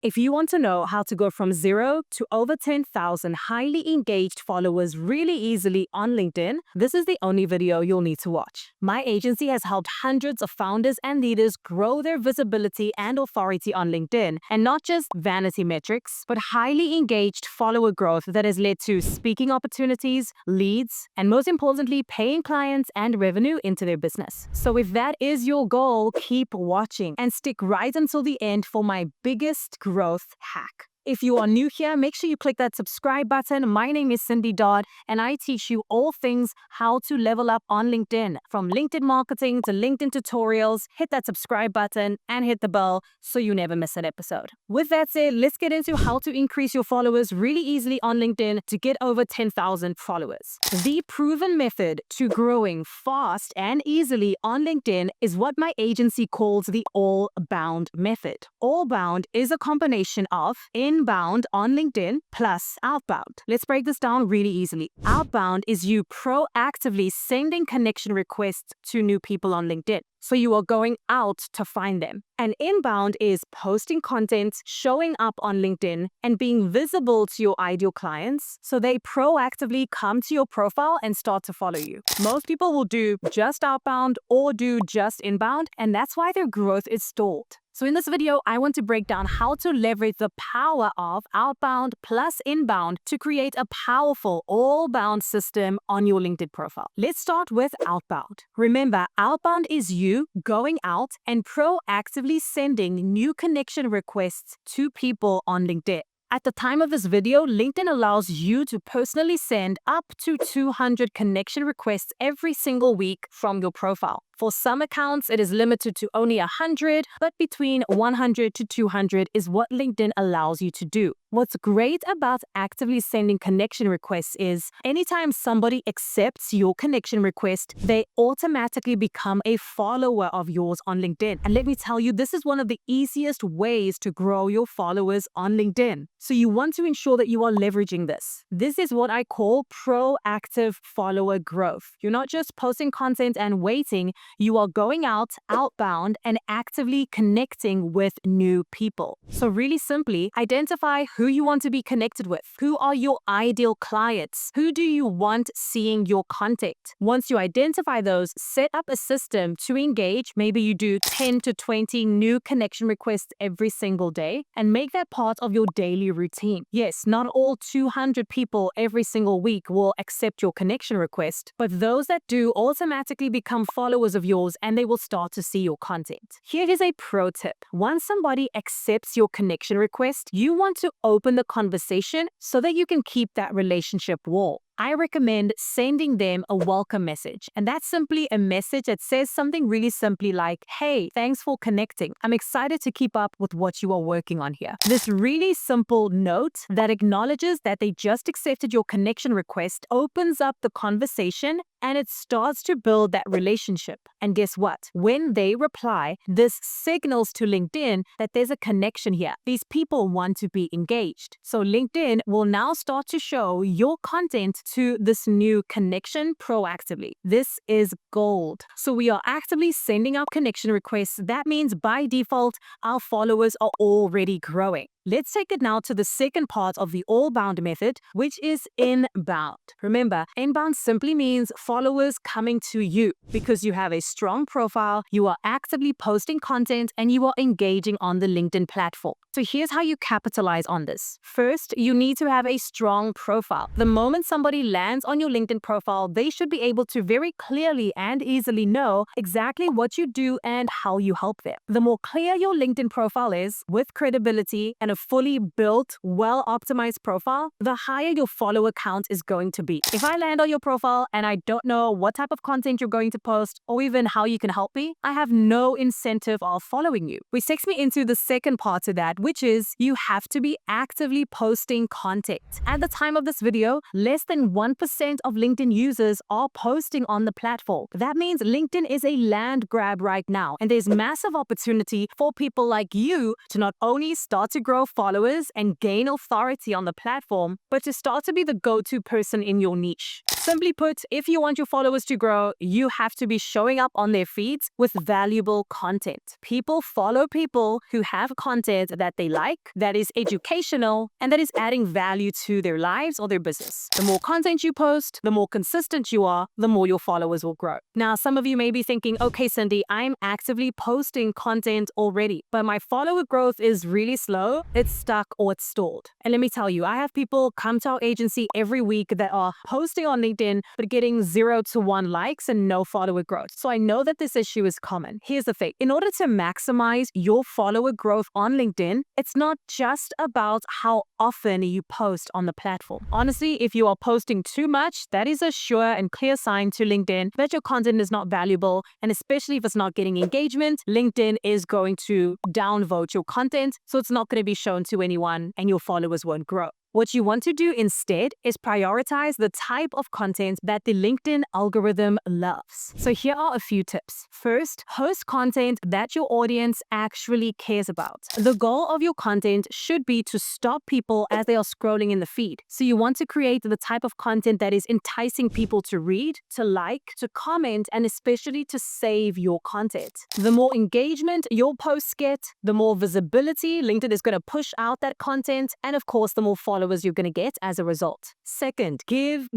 If you want to know how to go from 0 to over 10,000 highly engaged followers really easily on LinkedIn, this is the only video you'll need to watch. My agency has helped hundreds of founders and leaders grow their visibility and authority on LinkedIn, and not just vanity metrics, but highly engaged follower growth that has led to speaking opportunities, leads, and most importantly, paying clients and revenue into their business. So if that is your goal, keep watching and stick right until the end for my biggest growth hack. If you are new here, make sure you click that subscribe button. My name is Dodd, and I teach you all things how to level up on LinkedIn. From LinkedIn marketing to LinkedIn tutorials, hit that subscribe button and hit the bell so you never miss an episode. With that said, let's get into how to increase your followers really easily on LinkedIn to get over 10,000 followers. The proven method to growing fast and easily on LinkedIn is what my agency calls the Allbound Method. Allbound is a combination of inbound on LinkedIn plus outbound. Let's break this down really easily. Outbound is you proactively sending connection requests to new people on LinkedIn. So you are going out to find them. And inbound is posting content, showing up on LinkedIn, and being visible to your ideal clients so they proactively come to your profile and start to follow you. Most people will do just outbound or do just inbound, and that's why their growth is stalled. So in this video, I want to break down how to leverage the power of outbound plus inbound to create a powerful all-bound system on your LinkedIn profile. Let's start with outbound. Remember, outbound is you going out and proactively sending new connection requests to people on LinkedIn. At the time of this video, LinkedIn allows you to personally send up to 200 connection requests every single week from your profile. For some accounts, it is limited to only 100, but between 100 to 200 is what LinkedIn allows you to do. What's great about actively sending connection requests is anytime somebody accepts your connection request, they automatically become a follower of yours on LinkedIn. And let me tell you, this is one of the easiest ways to grow your followers on LinkedIn. So you want to ensure that you are leveraging this. This is what I call proactive follower growth. You're not just posting content and waiting. You are going out, outbound, and actively connecting with new people. So really simply, identify who you want to be connected with. Who are your ideal clients? Who do you want seeing your content? Once you identify those, set up a system to engage. Maybe you do 10 to 20 new connection requests every single day and make that part of your daily routine. Yes, not all 200 people every single week will accept your connection request, but those that do automatically become followers of yours and they will start to see your content. Here is a pro tip. Once somebody accepts your connection request, you want to open the conversation so that you can keep that relationship warm. I recommend sending them a welcome message. And that's simply a message that says something really simply like, hey, thanks for connecting. I'm excited to keep up with what you are working on here. This really simple note that acknowledges that they just accepted your connection request opens up the conversation and it starts to build that relationship. And guess what? When they reply, this signals to LinkedIn that there's a connection here. These people want to be engaged. So LinkedIn will now start to show your content to this new connection proactively. This is gold. So we are actively sending out connection requests. That means by default, our followers are already growing. Let's take it now to the second part of the Allbound method, which is inbound. Remember, inbound simply means followers coming to you because you have a strong profile, you are actively posting content, and you are engaging on the LinkedIn platform. So here's how you capitalize on this. First, you need to have a strong profile. The moment somebody lands on your LinkedIn profile, they should be able to very clearly and easily know exactly what you do and how you help them. The more clear your LinkedIn profile is, with credibility and a fully built, well-optimized profile, the higher your follower count is going to be. If I land on your profile and I don't know what type of content you're going to post or even how you can help me, I have no incentive of following you. Which takes me into the second part of that, which is you have to be actively posting content. At the time of this video, less than 1% of LinkedIn users are posting on the platform. That means LinkedIn is a land grab right now, and there's massive opportunity for people like you to not only start to grow grow followers and gain authority on the platform, but to start to be the go-to person in your niche. Simply put, if you want your followers to grow, you have to be showing up on their feeds with valuable content. People follow people who have content that they like, that is educational, and that is adding value to their lives or their business. The more content you post, the more consistent you are, the more your followers will grow. Now, some of you may be thinking, okay, Cindy, I'm actively posting content already, but my follower growth is really slow, it's stuck, or it's stalled. And let me tell you, I have people come to our agency every week that are posting on LinkedIn, but getting 0 to 1 likes and no follower growth. So I know that this issue is common. Here's the thing. In order to maximize your follower growth on LinkedIn, it's not just about how often you post on the platform. Honestly, if you are posting too much, that is a sure and clear sign to LinkedIn that your content is not valuable, and especially if it's not getting engagement, LinkedIn is going to downvote your content, so it's not going to be shown to anyone and your followers won't grow. What you want to do instead is prioritize the type of content that the LinkedIn algorithm loves. So here are a few tips. First, host content that your audience actually cares about. The goal of your content should be to stop people as they are scrolling in the feed. So you want to create the type of content that is enticing people to read, to like, to comment, and especially to save your content. The more engagement your posts get, the more visibility LinkedIn is going to push out that content, and of course, the more followers you're going to get as a result. Second, give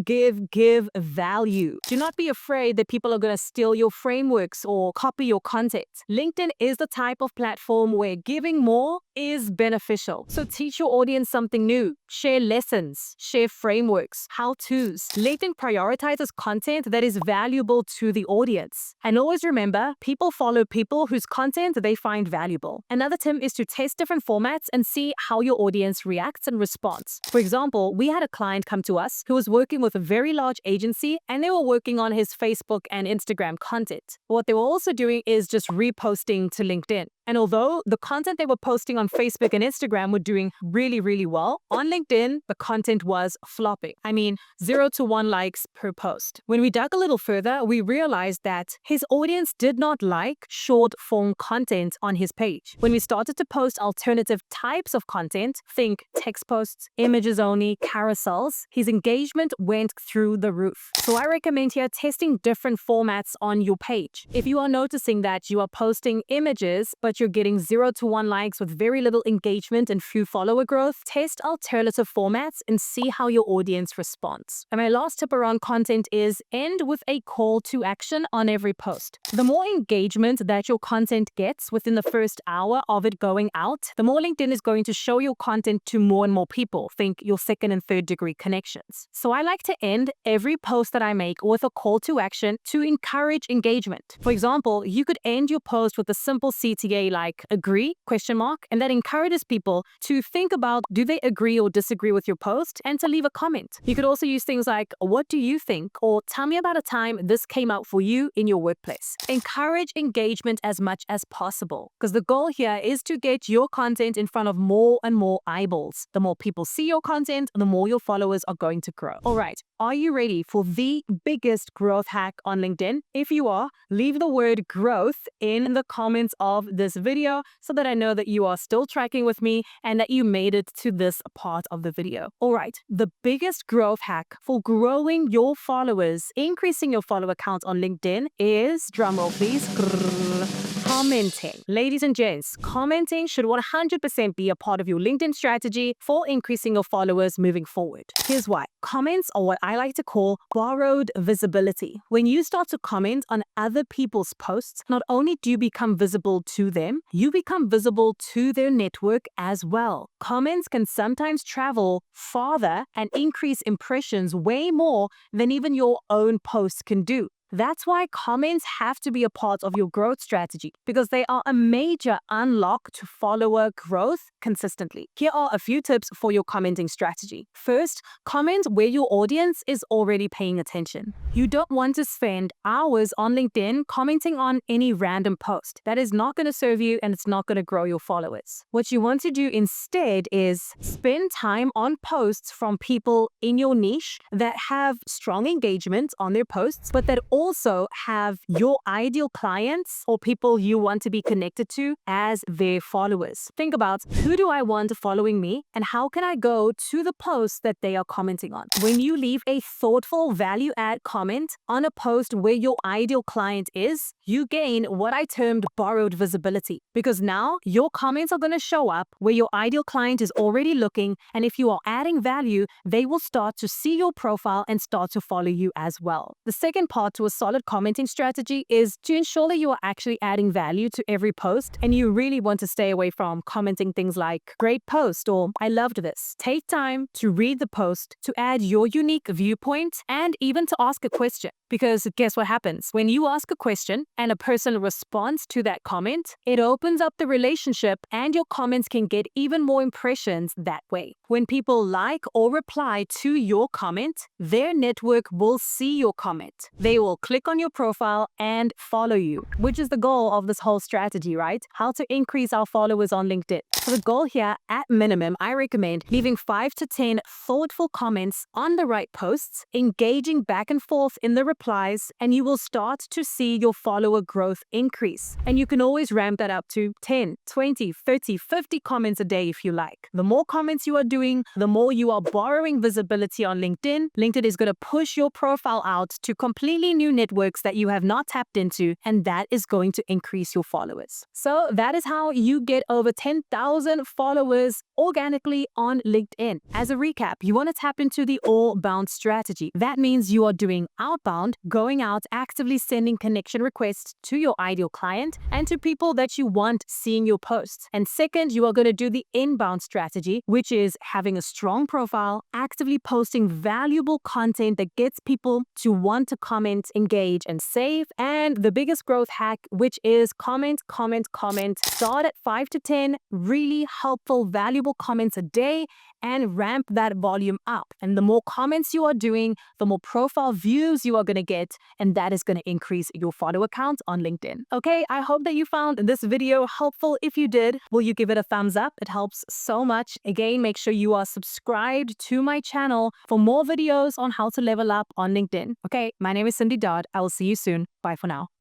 value. Do not be afraid that people are going to steal your frameworks or copy your content. LinkedIn is the type of platform where giving more is beneficial. So teach your audience something new. Share lessons, share frameworks, how-tos. LinkedIn prioritizes content that is valuable to the audience. And always remember, people follow people whose content they find valuable. Another tip is to test different formats and see how your audience reacts and responds. For example, we had a client come to us who was working with a very large agency, and they were working on his Facebook and Instagram content. What they were also doing is just reposting to LinkedIn. And although the content they were posting on Facebook and Instagram were doing really well, on LinkedIn, the content was flopping. I mean, 0 to 1 likes per post. When we dug a little further, we realized that his audience did not like short form content on his page. When we started to post alternative types of content, think text posts, images only, carousels, his engagement went through the roof. So I recommend here testing different formats on your page. If you are noticing that you are posting images, but you're getting 0 to 1 likes with very little engagement and few follower growth, test alternative formats and see how your audience responds. And my last tip around content is end with a call to action on every post. The more engagement that your content gets within the first hour of it going out, the more LinkedIn is going to show your content to more and more people. Think your second and third degree connections. So I like to end every post that I make with a call to action to encourage engagement. For example, you could end your post with a simple CTA like agree, ? And that encourages people to think about, do they agree or disagree with your post, and to leave a comment. You could also use things like, what do you think? Or tell me about a time this came out for you in your workplace. Encourage engagement as much as possible, because the goal here is to get your content in front of more and more eyeballs. The more people see your content, the more your followers are going to grow. All right, are you ready for the biggest growth hack on LinkedIn? If you are, leave the word growth in the comments of this video so that I know that you are still tracking with me and that you made it to this part of the video. All right, the biggest growth hack for growing your followers, increasing your follower count on LinkedIn is, drumroll please, commenting. Ladies and gents, commenting should 100% be a part of your LinkedIn strategy for increasing your followers moving forward. Here's why. Comments are what I like to call borrowed visibility. When you start to comment on other people's posts, not only do you become visible to them, you become visible to their network as well. Comments can sometimes travel farther and increase impressions way more than even your own posts can do. That's why comments have to be a part of your growth strategy, because they are a major unlock to follower growth consistently. Here are a few tips for your commenting strategy. First, comment where your audience is already paying attention. You don't want to spend hours on LinkedIn commenting on any random post. That is not going to serve you, and it's not going to grow your followers. What you want to do instead is spend time on posts from people in your niche that have strong engagement on their posts, but that also have your ideal clients or people you want to be connected to as their followers. Think about, who do I want following me and how can I go to the post that they are commenting on? When you leave a thoughtful value add comment on a post where your ideal client is, you gain what I termed borrowed visibility, because now your comments are going to show up where your ideal client is already looking, and if you are adding value, they will start to see your profile and start to follow you as well. The second part to a solid commenting strategy is to ensure that you are actually adding value to every post, and you really want to stay away from commenting things like great post or I loved this. Take time to read the post, to add your unique viewpoint, and even to ask a question. Because guess what happens? When you ask a question and a person responds to that comment, it opens up the relationship and your comments can get even more impressions that way. When people like or reply to your comment, their network will see your comment. They will click on your profile and follow you, which is the goal of this whole strategy, right? How to increase our followers on LinkedIn. For the goal here, at minimum, I recommend leaving 5 to 10 thoughtful comments on the right posts, engaging back and forth in the replies, and you will start to see your follower growth increase. And you can always ramp that up to 10, 20, 30, 50 comments a day if you like. The more comments you are doing, the more you are borrowing visibility on LinkedIn. LinkedIn is going to push your profile out to completely new networks that you have not tapped into, and that is going to increase your followers. So that is how you get over 10,000 followers organically on LinkedIn. As a recap, you want to tap into the Allbound strategy. That means you are doing outbound, going out, actively sending connection requests to your ideal client and to people that you want seeing your posts. And second, you are going to do the inbound strategy, which is having a strong profile, actively posting valuable content that gets people to want to comment, engage, and save. And the biggest growth hack, which is comment, comment, comment. Start at 5 to 10 really helpful, valuable comments a day and ramp that volume up. And the more comments you are doing, the more profile views you are going to get, and that is going to increase your follower count on LinkedIn. Okay, I hope that you found this video helpful. If you did, will you give it a thumbs up? It helps so much. Again, make sure you are subscribed to my channel for more videos on how to level up on LinkedIn. Okay, my name is Cindy Dodd. I will see you soon. Bye for now.